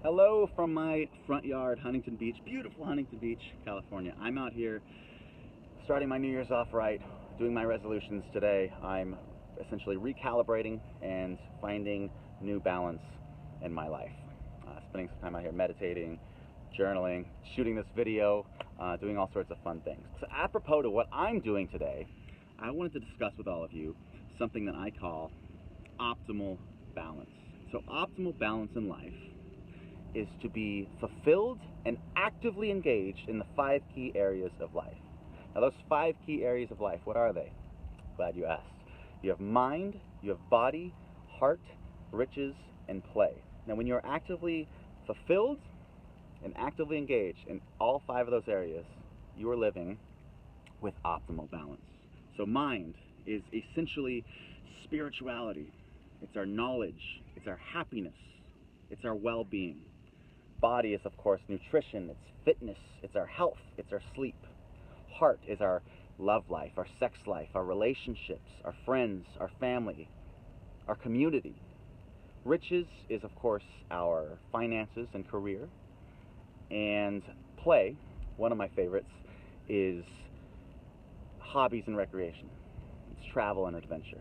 Hello from my front yard, Huntington Beach, beautiful Huntington Beach, California. I'm out here starting my New Year's off right, doing my resolutions today. I'm essentially recalibrating and finding new balance in my life. Spending some time out here meditating, journaling, shooting this video, doing all sorts of fun things. So apropos to what I'm doing today, I wanted to discuss with all of you something that I call optimal balance. So optimal balance in life is to be fulfilled and actively engaged in the 5 key areas of life. Now those 5 key areas of life, what are they? Glad you asked. You have mind, you have body, heart, riches, and play. Now when you're actively fulfilled and actively engaged in all 5 of those areas, you are living with optimal balance. So mind is essentially spirituality. It's our knowledge, it's our happiness, it's our well-being. Body is, of course, nutrition, it's fitness, it's our health, it's our sleep. Heart is our love life, our sex life, our relationships, our friends, our family, our community. Riches is, of course, our finances and career. And play, one of my favorites, is hobbies and recreation. It's travel and adventure.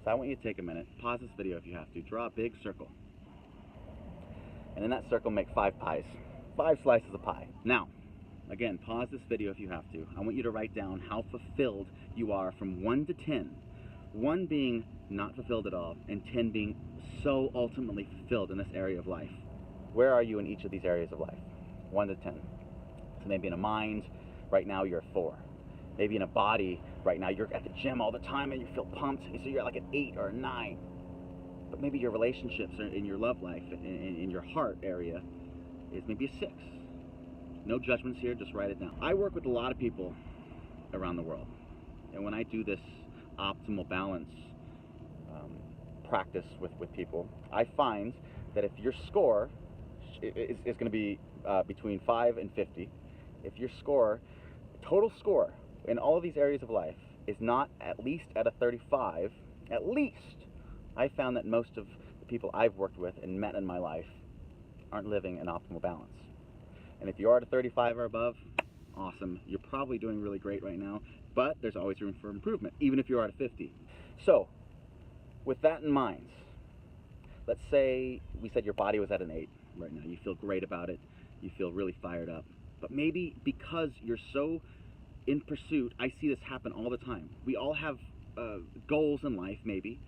So I want you to take a minute, pause this video if you have to, draw a big circle. And in that circle, make 5 pies. 5 slices of pie. Now, again, pause this video if you have to. I want you to write down how fulfilled you are from 1 to 10. 1 being not fulfilled at all, and 10 being so ultimately fulfilled in this area of life. Where are you in each of these areas of life? 1 to 10. So maybe in a mind, right now you're a 4. Maybe in a body, right now you're at the gym all the time and you feel pumped, so you're like an 8 or a 9. But maybe your relationships or in your love life, in your heart area, is maybe a 6. No judgments here, just write it down. I work with a lot of people around the world. And when I do this optimal balance practice with people, I find that if your score is going to be between 5 and 50, if your score, total score in all of these areas of life is not at least at a 35, at least, I found that most of the people I've worked with and met in my life aren't living in optimal balance. And if you are at a 35 or above, awesome. You're probably doing really great right now, but there's always room for improvement, even if you're at a 50. So, with that in mind, let's say we said your body was at an 8 right now. You feel great about it. You feel really fired up. But maybe because you're so in pursuit, I see this happen all the time. We all have goals in life, maybe.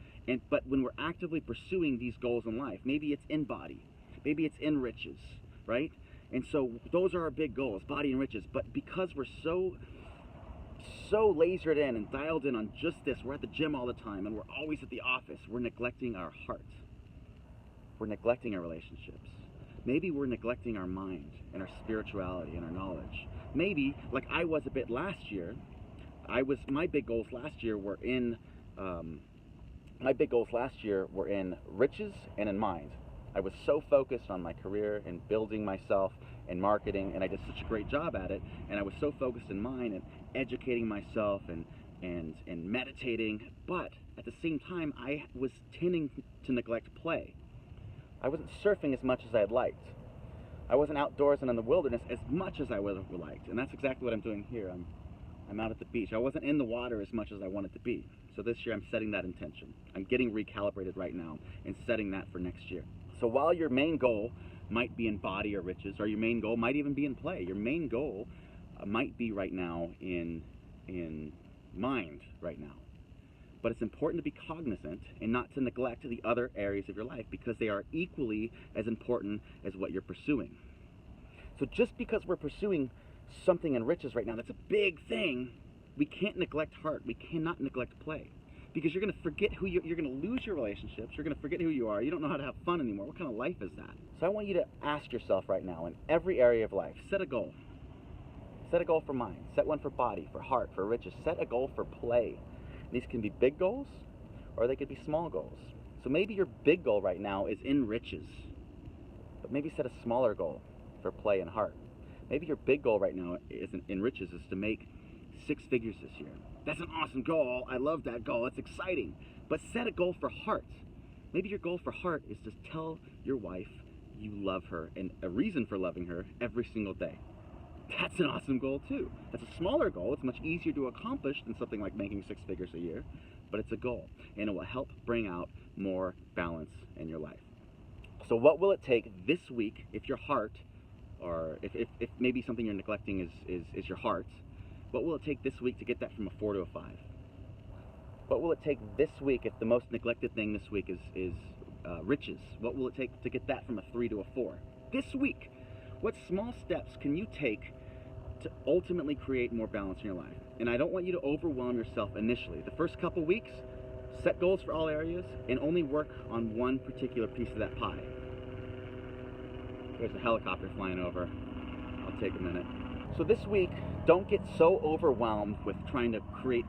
But when we're actively pursuing these goals in life, maybe it's in body, maybe it's in riches, right? And so those are our big goals, body and riches. But because we're so lasered in and dialed in on just this, we're at the gym all the time and we're always at the office, we're neglecting our heart. We're neglecting our relationships. Maybe we're neglecting our mind and our spirituality and our knowledge. Maybe, like I was a bit last year, my big goals last year were in riches and in mind. I was so focused on my career and building myself and marketing, and I did such a great job at it, and I was so focused in mind and educating myself and meditating, but at the same time I was tending to neglect play. I wasn't surfing as much as I'd liked. I wasn't outdoors and in the wilderness as much as I would have liked, and that's exactly what I'm doing here. I'm out at the beach. I wasn't in the water as much as I wanted to be. So this year I'm setting that intention. I'm getting recalibrated right now and setting that for next year. So while your main goal might be in body or riches, or your main goal might even be in play, your main goal might be right now in mind right now. But it's important to be cognizant and not to neglect the other areas of your life, because they are equally as important as what you're pursuing. So just because we're pursuing something in riches right now, that's a big thing, we can't neglect heart. We cannot neglect play, because you're going to forget you're going to lose your relationships. You're going to forget who you are. You don't know how to have fun anymore. What kind of life is that? So I want you to ask yourself right now, in every area of life, set a goal. Set a goal for mind. Set one for body, for heart, for riches. Set a goal for play. These can be big goals, or they could be small goals. So maybe your big goal right now is in riches, but maybe set a smaller goal for play and heart. Maybe your big goal right now in riches is to make 6 figures this year. That's an awesome goal. I love that goal. It's exciting. But set a goal for heart. Maybe your goal for heart is to tell your wife you love her, and a reason for loving her every single day. That's an awesome goal too. That's a smaller goal. It's much easier to accomplish than something like making 6 figures a year, but it's a goal, and it will help bring out more balance in your life. So what will it take this week if your heart, or if maybe something you're neglecting is your heart, what will it take this week to get that from a 4 to a 5? What will it take this week if the most neglected thing this week is riches? What will it take to get that from a 3 to a 4? This week, what small steps can you take to ultimately create more balance in your life? And I don't want you to overwhelm yourself initially. The first couple weeks, set goals for all areas and only work on one particular piece of that pie. There's a helicopter flying over. I'll take a minute. So this week, don't get so overwhelmed with trying to create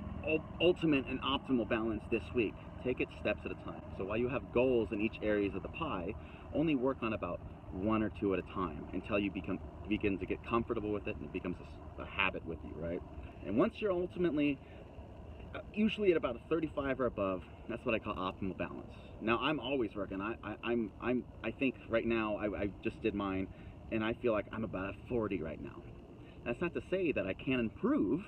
ultimate and optimal balance this week. Take it steps at a time. So while you have goals in each area of the pie, only work on about 1 or 2 at a time until you begin to get comfortable with it and it becomes a habit with you, right? And once you're ultimately usually at about a 35 or above, that's what I call optimal balance. Now I'm always working. I think right now I just did mine, and I feel like I'm about a 40 right now. That's not to say that I can't improve.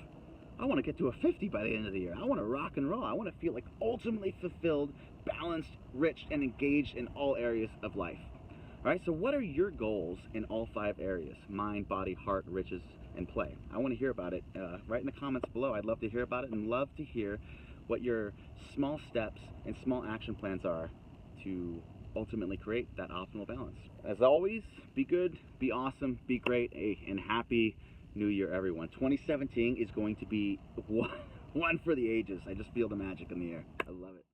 I want to get to a 50 by the end of the year. I want to rock and roll. I want to feel like ultimately fulfilled, balanced, rich, and engaged in all areas of life. All right, so what are your goals in all 5 areas? Mind, body, heart, riches, and play. I want to hear about it. Write in the comments below. I'd love to hear about it and love to hear what your small steps and small action plans are to ultimately create that optimal balance. As always, be good, be awesome, be great, and happy New Year, everyone. 2017 is going to be one for the ages. I just feel the magic in the air. I love it.